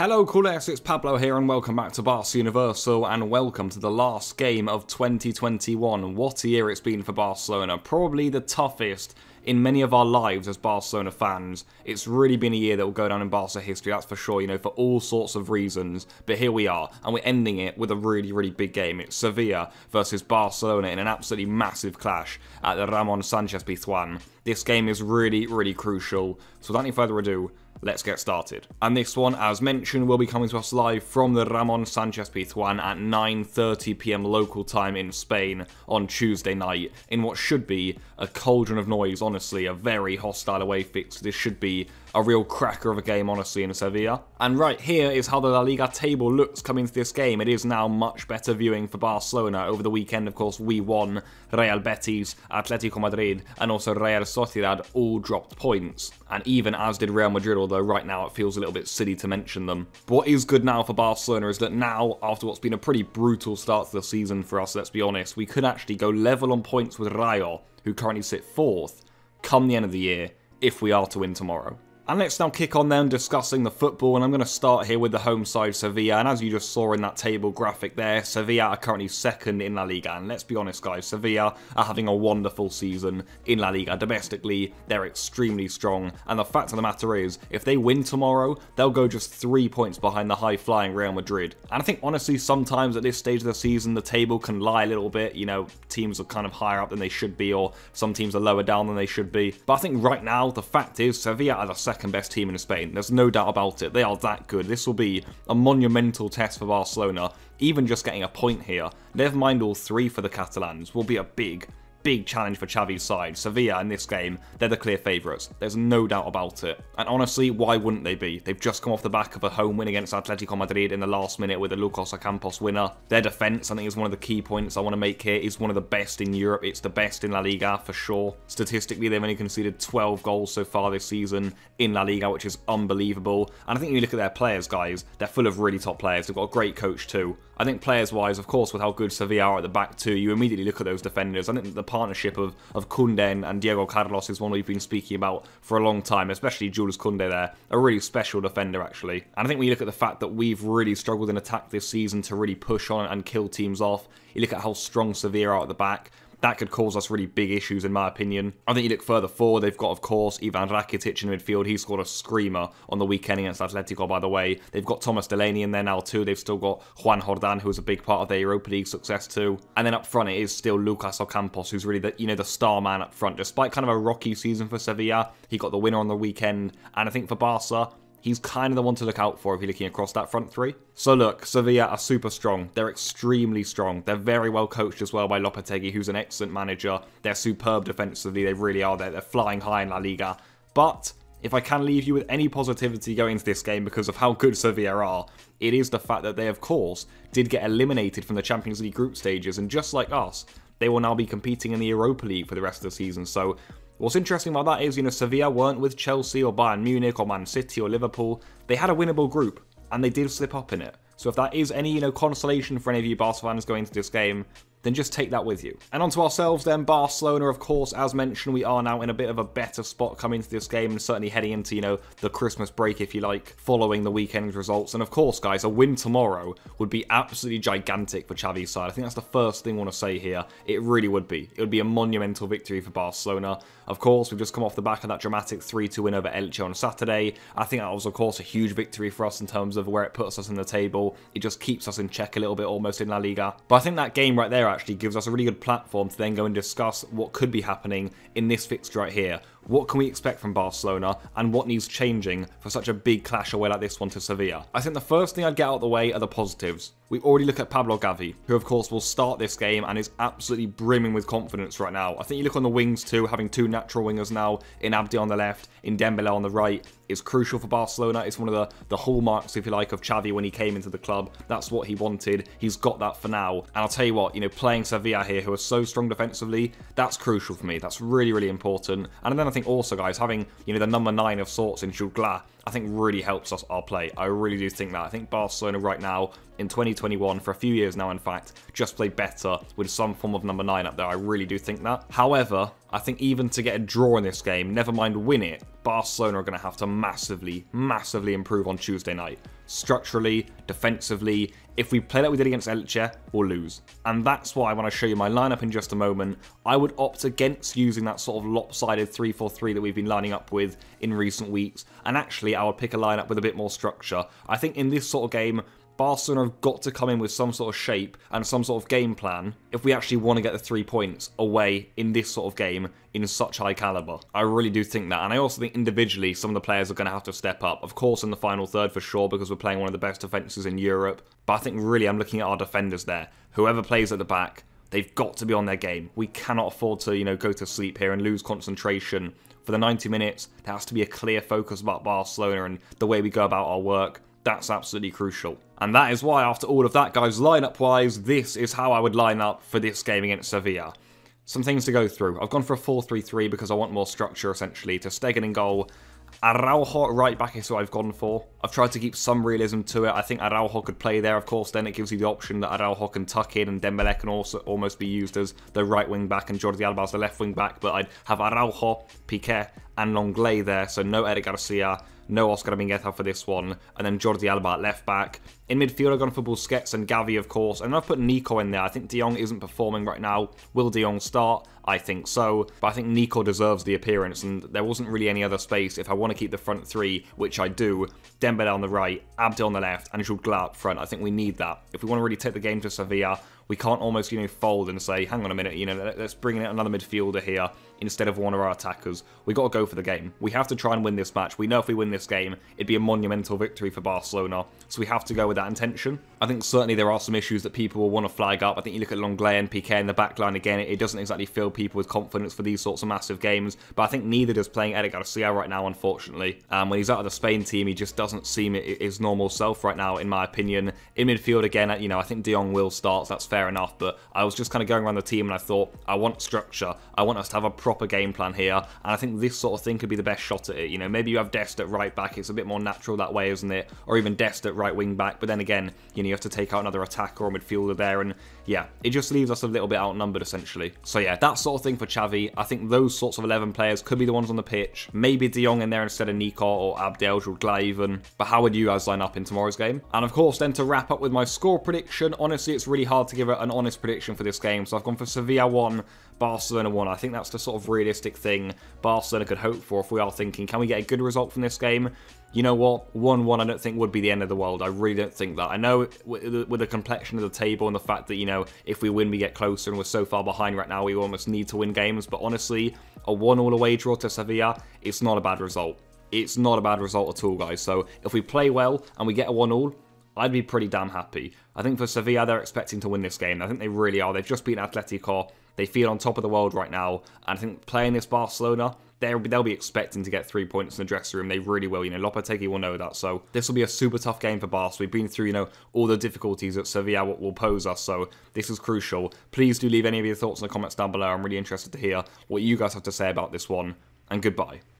Hello Culers, it's Pablo here and welcome back to Barca Universal and welcome to the last game of 2021. What a year it's been for Barcelona, probably the toughest in many of our lives as Barcelona fans. It's really been a year that will go down in Barca history, that's for sure, for all sorts of reasons. But here we are, and we're ending it with a really big game. It's Sevilla versus Barcelona in an absolutely massive clash at the Ramon Sanchez Pizjuan. This game is really crucial, so without any further ado, let's get started. And this one, as mentioned, will be coming to us live from the Ramon Sanchez Pizjuan at 9:30 PM local time in Spain on Tuesday night, in what should be a cauldron of noise, honestly, a very hostile away fix. This should be a real cracker of a game, honestly, in Sevilla. And right here is how the La Liga table looks coming into this game. It is now much better viewing for Barcelona. Over the weekend, of course, we won. Real Betis, Atletico Madrid, and also Real Sociedad all dropped points. And even as did Real Madrid, although right now it feels a little bit silly to mention them. But what is good now for Barcelona is that now, after what's been a pretty brutal start to the season for us, let's be honest, we could actually go level on points with Rayo, who currently sit 4th, come the end of the year, if we are to win tomorrow. And let's now kick on then discussing the football, and I'm going to start here with the home side Sevilla, and as you just saw in that table graphic there, Sevilla are currently 2nd in La Liga, and let's be honest guys, Sevilla are having a wonderful season in La Liga. Domestically, they're extremely strong, and the fact of the matter is, if they win tomorrow, they'll go just 3 points behind the high-flying Real Madrid. And I think honestly, sometimes at this stage of the season, the table can lie a little bit, teams are kind of higher up than they should be, or some teams are lower down than they should be. But I think right now, the fact is, Sevilla are the second best team in Spain. There's no doubt about it. They are that good. This will be a monumental test for Barcelona. Even just getting a point here, never mind all 3 for the Catalans, will be a big challenge for Xavi's side. Sevilla in this game, they're the clear favourites. There's no doubt about it. And honestly, why wouldn't they be? They've just come off the back of a home win against Atletico Madrid in the last minute with a Lucas Ocampos winner. Their defence, I think, is one of the key points I want to make here, is one of the best in Europe. It's the best in La Liga for sure. Statistically, they've only conceded 12 goals so far this season in La Liga, which is unbelievable. And I think when you look at their players, guys, they're full of really top players. They've got a great coach too. I think players-wise, of course, with how good Sevilla are at the back too, you immediately look at those defenders. I think the partnership of Kounde and Diego Carlos is one we've been speaking about for a long time, especially Jules Kounde there. A really special defender, actually. And I think when you look at the fact that we've really struggled in attack this season to really push on and kill teams off, you look at how strong Sevilla are at the back, that could cause us really big issues, in my opinion. I think you look further forward, they've got, of course, Ivan Rakitic in midfield. He scored a screamer on the weekend against Atletico, by the way. They've got Thomas Delaney in there now, too. They've still got Juan Jordan, who was a big part of their Europa League success, too. And then up front, it is still Lucas Ocampos, who's really the star man up front. Despite kind of a rocky season for Sevilla, he got the winner on the weekend. And I think for Barca, he's kind of the one to look out for if you're looking across that front 3. So look, Sevilla are super strong. They're extremely strong. They're very well coached as well by Lopetegui, who's an excellent manager. They're superb defensively. They really are. They're flying high in La Liga. But if I can leave you with any positivity going into this game because of how good Sevilla are, it is the fact that they, of course, did get eliminated from the Champions League group stages. And just like us, they will now be competing in the Europa League for the rest of the season. So what's interesting about that is, Sevilla weren't with Chelsea or Bayern Munich or Man City or Liverpool. They had a winnable group, and they did slip up in it. So if that is any, consolation for any of you Barca fans going into this game, then just take that with you. And onto ourselves then, Barcelona, of course, as mentioned, we are now in a bit of a better spot coming into this game and certainly heading into, the Christmas break, if you like, following the weekend's results. And of course, guys, a win tomorrow would be absolutely gigantic for Xavi's side. I think that's the first thing I want to say here. It really would be. It would be a monumental victory for Barcelona. Of course, we've just come off the back of that dramatic 3-2 win over Elche on Saturday. I think that was, of course, a huge victory for us in terms of where it puts us in the table. It just keeps us in check a little bit almost in La Liga. But I think that game right there actually gives us a really good platform to then go and discuss what could be happening in this fixture right here. What can we expect from Barcelona and what needs changing for such a big clash away like this one to Sevilla? I think the first thing I'd get out of the way are the positives. We already look at Pablo Xavi, who of course will start this game and is absolutely brimming with confidence right now. I think you look on the wings too, having 2 natural wingers now, in Abdi on the left, in Dembele on the right, is crucial for Barcelona. It's one of the hallmarks, if you like, of Xavi when he came into the club. That's what he wanted. He's got that for now. And I'll tell you what, playing Sevilla here, who are so strong defensively, that's crucial for me. That's really important. And then I think also, guys, having, the number 9 of sorts in Jutgla, I think really helps us our play. I really do think that. I think Barcelona right now, in 2021, for a few years now in fact, just play better with some form of number 9 up there. I really do think that. However, I think even to get a draw in this game, never mind win it, Barcelona are going to have to massively improve on Tuesday night. structurally, defensively. If we play like we did against Elche, we'll lose. And that's why when I show you my lineup in just a moment, I would opt against using that sort of lopsided 3-4-3 that we've been lining up with in recent weeks. And actually, I would pick a lineup with a bit more structure. I think in this sort of game, Barcelona have got to come in with some sort of shape and some sort of game plan if we actually want to get the 3 points away in this sort of game in such high caliber. I really do think that, and I also think individually some of the players are going to have to step up. Of course in the final third for sure, because we're playing one of the best defences in Europe, but I think really I'm looking at our defenders there. Whoever plays at the back, they've got to be on their game. We cannot afford to, go to sleep here and lose concentration. For the 90 minutes, there has to be a clear focus about Barcelona and the way we go about our work. That's absolutely crucial. And that is why, after all of that, guys, lineup-wise, this is how I would line up for this game against Sevilla. Some things to go through. I've gone for a 4-3-3 because I want more structure, essentially. To Stegen in goal. Araujo at right back is what I've gone for. I've tried to keep some realism to it. I think Araujo could play there, of course. Then it gives you the option that Araujo can tuck in and Dembele can also almost be used as the right wing back and Jordi Alba as the left wing back. But I'd have Araujo, Piqué and Longley there. So no Eric Garcia, no Oscar Mingueza for this one, and then Jordi Alba at left back. In midfield, I've gone for Busquets and Xavi, of course, and I've put Nico in there. I think De Jong isn't performing right now. Will De Jong start? I think so, but I think Nico deserves the appearance, and there wasn't really any other space if I want to keep the front three, which I do. Dembele on the right, Abde on the left, and Jutgla up front. I think we need that. If we want to really take the game to Sevilla, we can't almost, fold and say, hang on a minute, let's bring in another midfielder here instead of one of our attackers. We got to go for the game. We have to try and win this match. We know if we win this game, it'd be a monumental victory for Barcelona, so we have to go with that intention. I think certainly there are some issues that people will want to flag up. I think you look at Longley and Piqué in the back line again, it doesn't exactly fill people with confidence for these sorts of massive games, but I think neither does playing Eric Garcia right now, unfortunately. When he's out of the Spain team, he just doesn't seem his normal self right now, in my opinion. In midfield, again, I think De Jong will start, so that's fair enough, but I was just kind of going around the team and I thought, I want structure. I want us to have a proper game plan here, and I think this sort of thing could be the best shot at it. Maybe you have Dest at right back, it's a bit more natural that way, isn't it? Or even Dest at right wing back, but then again, you have to take out another attacker or midfielder there, and yeah, it just leaves us a little bit outnumbered, essentially. So yeah, that sort of thing for Xavi. I think those sorts of 11 players could be the ones on the pitch. Maybe De Jong in there instead of Nico or Abdel, Jutgla even. But how would you guys line up in tomorrow's game? And of course, then to wrap up with my score prediction, honestly, it's really hard to give an honest prediction for this game. So I've gone for Sevilla 1, Barcelona 1. I think that's the sort of realistic thing Barcelona could hope for if we are thinking, can we get a good result from this game? You know what? 1-1 I don't think would be the end of the world. I really don't think that. I know with the complexion of the table and the fact that, if we win, we get closer and we're so far behind right now, we almost need to win games. But honestly, a 1-1 away draw to Sevilla, it's not a bad result. It's not a bad result at all, guys. So if we play well and we get a 1-1, I'd be pretty damn happy. I think for Sevilla, they're expecting to win this game. I think they really are. They've just beaten Atletico. They feel on top of the world right now. And I think playing this Barcelona, they'll be expecting to get 3 points in the dressing room. They really will. Lopetegui will know that. So this will be a super tough game for Barca. We've been through, all the difficulties that Sevilla will pose us. So this is crucial. Please do leave any of your thoughts in the comments down below. I'm really interested to hear what you guys have to say about this one. And goodbye.